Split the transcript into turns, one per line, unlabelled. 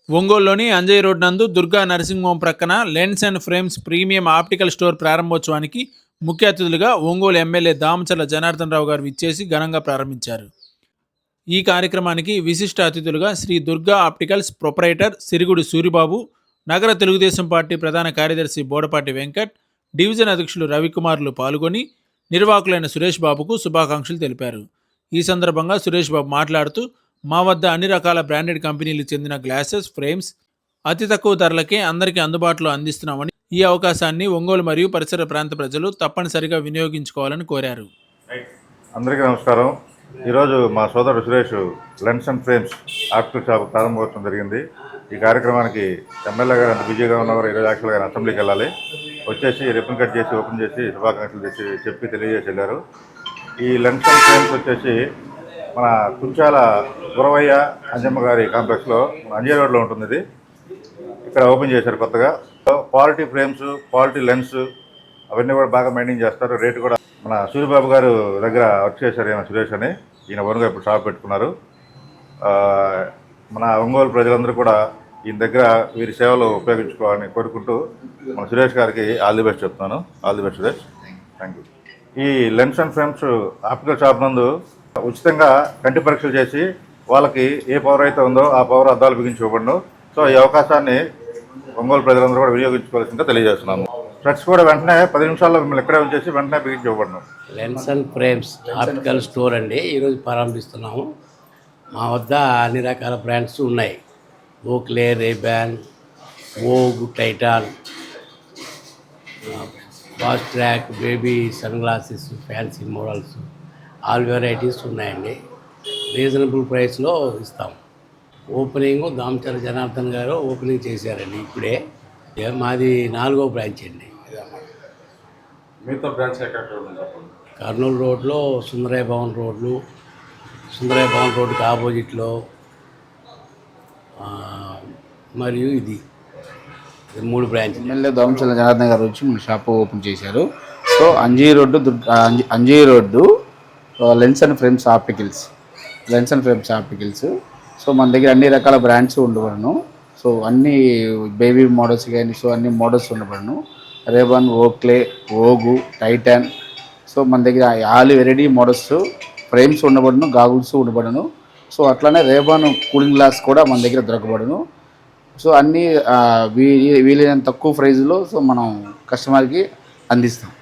ఒంగోలులోని అంజయ్ రోడ్ నందు Durga nursing home ప్రక్కన lens and frames premium optical store ప్రారంభోత్సవానికి ముఖ్య అతిథులుగా ఒంగోలు ఎమ్మెల్యే దామచర్ల జనార్దన్ రావు గారు విచ్చేసి ఘనంగా ప్రారంభించారు. ఈ కార్యక్రమానికి విశిష్ట అతిథులుగా శ్రీ దుర్గా ఆప్టికల్స్ ప్రొపరైటర్ సిరుగుడు సూరిబాబు, నగర తెలుగుదేశం పార్టీ ప్రధాన కార్యదర్శి బోడపాటి వెంకట్, డివిజన్ అధ్యక్షులు రవికుమార్లు పాల్గొని నిర్వాహకులైన సురేష్ బాబుకు శుభాకాంక్షలు తెలిపారు. ఈ సందర్భంగా సురేష్ బాబు మాట్లాడుతూ, మా వద్ద అన్ని రకాల బ్రాండెడ్ కంపెనీలకు చెందిన గ్లాసెస్, ఫ్రేమ్స్ అతి తక్కువ ధరలకే అందరికీ అందుబాటులో అందిస్తున్నామని, ఈ అవకాశాన్ని ఒంగోలు మరియు పరిసర ప్రాంత ప్రజలు తప్పనిసరిగా వినియోగించుకోవాలని కోరారు.
అందరికీ నమస్కారం. ఈరోజు మా సోదరుడు Suresh lens and frames optical shop ప్రారంభోత్సవం జరిగింది. ఈ కార్యక్రమానికి ఎమ్మెల్యే గారు అంత బిజీగా ఉన్నవారు ఈరోజు యాక్చువల్గా అసెంబ్లీకి వెళ్ళాలి, వచ్చేసి రిబ్బన్ కట్ చేసి ఓపెన్ చేసి శుభాకాంక్షలు చెప్పి తెలియజేసి వెళ్ళారు. ఈ లెన్స్ అండ్ ఫ్రేమ్స్ వచ్చేసి మన కుంచాల గురవయ్య అంజమ్మ గారి కాంప్లెక్స్లో అంజయ్ రోడ్లో ఉంటుంది. ఇది ఇక్కడ ఓపెన్ చేశారు కొత్తగా. క్వాలిటీ ఫ్రేమ్స్, క్వాలిటీ లెన్స్ అవన్నీ కూడా బాగా మెయింటైన్ చేస్తారు. రేటు కూడా మన సూరిబాబు గారు దగ్గర వర్క్ చేశారు. ఈయన సురేష్ అని, ఈయన ఓన్గా ఇప్పుడు షాప్ పెట్టుకున్నారు. మన ఒంగోలు ప్రజలందరూ కూడా ఈయన దగ్గర వీరి సేవలు ఉపయోగించుకోవాలని కోరుకుంటూ మన సురేష్ గారికి ఆల్ ది బెస్ట్ చెప్తున్నాను. All the best Suresh, thank you. ఈ lens and frames optical shop నందు ఉచితంగా కంటి పరీక్షలు చేసి వాళ్ళకి ఏ పవర్ అయితే ఉందో ఆ పవర్ అద్దాలు బిగించి ఇవ్వబడను. సో ఈ అవకాశాన్ని ఒంగోలు ప్రజలందరూ కూడా వినియోగించుకోవాల్సిందిగా తెలియజేస్తున్నాము. ఫ్రెండ్స్ కూడా వెంటనే 10 నిమిషాల్లో మిమ్మల్ని ఇక్కడే ఉంచేసి వెంటనే బిగించి ఇవ్వబడను.
Lens and frames optical store అండి, ఈరోజు ప్రారంభిస్తున్నాము. మా వద్ద అన్ని రకాల బ్రాండ్స్ ఉన్నాయి. Oakley, Ray Ban, Vogue, Titan, Fastrack, baby sunglasses, fancy models, all varieties ఉన్నాయండి. రీజనబుల్ ప్రైస్లో ఇస్తాం. ఓపెనింగ్ దామచర్ల జనార్దన్ గారు ఓపెనింగ్ చేశారండి ఇప్పుడే. మాది 4వ బ్రాంచ్ అండి.
మీతో బ్రాంచ్
కర్నూలు రోడ్లో సుందరయ్య భవన్ రోడ్డుకి ఆపోజిట్లో, మరియు ఇది 3 బ్రాంచ్.
ఎమ్మెల్యే దామచర్ల జనార్దన్ గారు వచ్చి మన షాప్ ఓపెన్ చేశారు. So Anjay road lens and frames opticals. So మన దగ్గర అన్ని రకాల బ్రాండ్స్ ఉండబడను. సో అన్ని బేబీ మోడల్స్ కానీ సో అన్ని మోడల్స్ ఉండబడను. Ray Ban, Oakley, Vogue, Titan. So మన దగ్గర ఆల్ వెరైటీ మోడల్స్ ఫ్రేమ్స్ ఉండబడను, గాగుల్స్ ఉండబడను. సో అట్లానే రేబాన్ కూలింగ్ గ్లాస్ కూడా మన దగ్గర దొరకబడను. సో అన్నీ వీలైనంత తక్కువ ప్రైజ్లో సో మనం కస్టమర్కి అందిస్తాం.